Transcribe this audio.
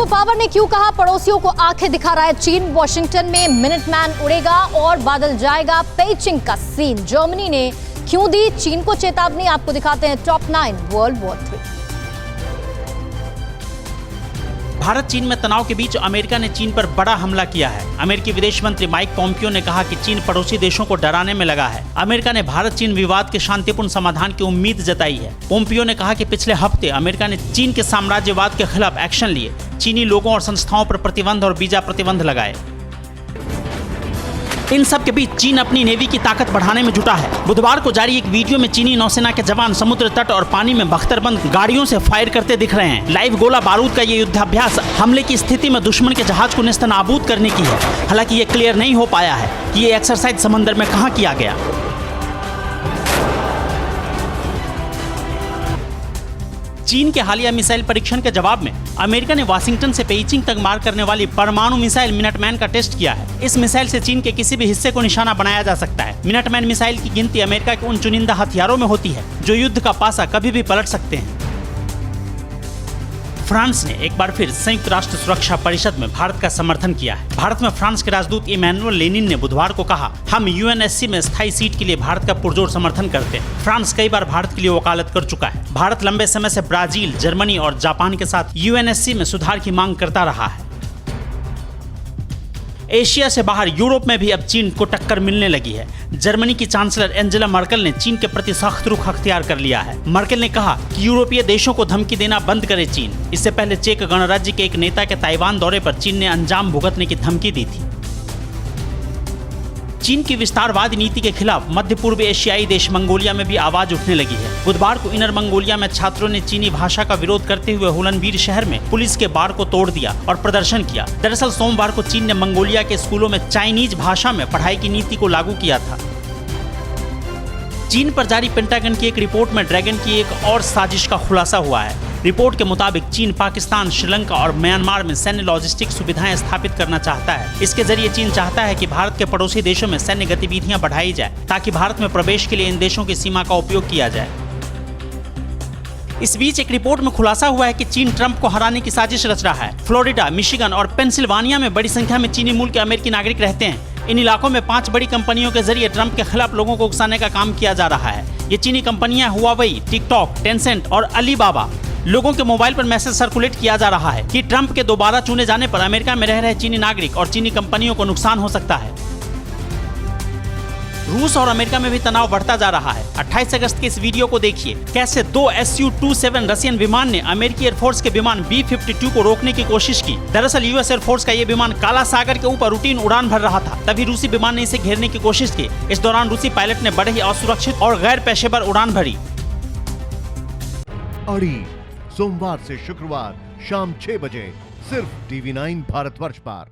Power ने क्यों कहा पड़ोसियों को आंखें दिखा रहा है चीन। वॉशिंगटन में मिनटमैन उड़ेगा और बादल जाएगा पेइचिंग का सीन। जर्मनी ने क्यों दी चीन को चेतावनी, आपको दिखाते हैं टॉप 9 वर्ल्ड वॉर 3। भारत चीन में तनाव के बीच अमेरिका ने चीन पर बड़ा हमला किया है। अमेरिकी विदेश मंत्री माइक पोम्पियो ने कहा कि चीन पड़ोसी देशों को डराने में लगा है। अमेरिका ने भारत चीन विवाद के शांतिपूर्ण समाधान की उम्मीद जताई है। पोम्पियो ने कहा कि पिछले हफ्ते अमेरिका ने चीन के साम्राज्यवाद के खिलाफ एक्शन लिए, चीनी लोगों और संस्थाओं पर प्रतिबंध और वीजा प्रतिबंध लगाए। इन सब के बीच चीन अपनी नेवी की ताकत बढ़ाने में जुटा है। बुधवार को जारी एक वीडियो में चीनी नौसेना के जवान समुद्र तट और पानी में बख्तरबंद गाड़ियों से फायर करते दिख रहे हैं। लाइव गोला बारूद का ये युद्धाभ्यास हमले की स्थिति में दुश्मन के जहाज को नेस्तनाबूद करने की है। हालांकि ये क्लियर नहीं हो पाया है कि ये एक्सरसाइज समंदर में कहां किया गया। चीन के हालिया मिसाइल परीक्षण के जवाब में अमेरिका ने वाशिंगटन से पेइचिंग तक मार करने वाली परमाणु मिसाइल मिनटमैन का टेस्ट किया है। इस मिसाइल से चीन के किसी भी हिस्से को निशाना बनाया जा सकता है। मिनटमैन मिसाइल की गिनती अमेरिका के उन चुनिंदा हथियारों में होती है जो युद्ध का पासा कभी भी पलट सकते हैं। फ्रांस ने एक बार फिर संयुक्त राष्ट्र सुरक्षा परिषद में भारत का समर्थन किया है। भारत में फ्रांस के राजदूत इमैनुअल लेनिन ने बुधवार को कहा, हम यूएनएससी में स्थायी सीट के लिए भारत का पुरजोर समर्थन करते हैं। फ्रांस कई बार भारत के लिए वकालत कर चुका है। भारत लंबे समय से ब्राजील, जर्मनी और जापान के साथ यूएनएससी में सुधार की मांग करता रहा है। एशिया से बाहर यूरोप में भी अब चीन को टक्कर मिलने लगी है। जर्मनी की चांसलर एंजेला मर्केल ने चीन के प्रति सख्त रुख अख्तियार कर लिया है। मर्केल ने कहा कि यूरोपीय देशों को धमकी देना बंद करे चीन। इससे पहले चेक गणराज्य के एक नेता के ताइवान दौरे पर चीन ने अंजाम भुगतने की धमकी दी थी। चीन की विस्तारवादी नीति के खिलाफ मध्य पूर्व एशियाई देश मंगोलिया में भी आवाज उठने लगी है। बुधवार को इनर मंगोलिया में छात्रों ने चीनी भाषा का विरोध करते हुए हुलनबीर शहर में पुलिस के बार को तोड़ दिया और प्रदर्शन किया। दरअसल सोमवार को चीन ने मंगोलिया के स्कूलों में चाइनीज भाषा में पढ़ाई की नीति को लागू किया था। चीन पर जारी पेंटागन की एक रिपोर्ट में ड्रैगन की एक और साजिश का खुलासा हुआ है। रिपोर्ट के मुताबिक चीन पाकिस्तान, श्रीलंका और म्यांमार में सैन्य लॉजिस्टिक सुविधाएं स्थापित करना चाहता है। इसके जरिए चीन चाहता है कि भारत के पड़ोसी देशों में सैन्य गतिविधियां बढ़ाई जाए ताकि भारत में प्रवेश के लिए इन देशों की सीमा का उपयोग किया जाए। इस बीच एक रिपोर्ट में खुलासा हुआ है कि चीन ट्रंप को हराने की साजिश रच रहा है। फ्लोरिडा, मिशिगन और पेंसिल्वानिया में बड़ी संख्या में चीनी मूल के अमेरिकी नागरिक रहते हैं। इन इलाकों में 5 बड़ी कंपनियों के जरिए ट्रंप के खिलाफ लोगों को उकसाने का काम किया जा रहा है। ये चीनी कंपनियां हुआवेई, टिकटॉक, टेंसेंट और अलीबाबा। लोगों के मोबाइल पर मैसेज सर्कुलेट किया जा रहा है कि ट्रंप के दोबारा चुने जाने पर अमेरिका में रह रहे चीनी नागरिक और चीनी कंपनियों को नुकसान हो सकता है। रूस और अमेरिका में भी तनाव बढ़ता जा रहा है। 28 अगस्त के इस वीडियो को देखिए, कैसे 2 Su-27 रशियन विमान ने अमेरिकी एयरफोर्स के विमान B-52 को रोकने की कोशिश की। दरअसल यूएस एयरफोर्स का ये विमान काला सागर के ऊपर रूटीन उड़ान भर रहा था, तभी रूसी विमान ने इसे घेरने की कोशिश की। इस दौरान रूसी पायलट ने बड़े ही असुरक्षित और गैर पेशेवर उड़ान भरी। सोमवार से शुक्रवार शाम 6 बजे सिर्फ TV9 भारतवर्ष पर।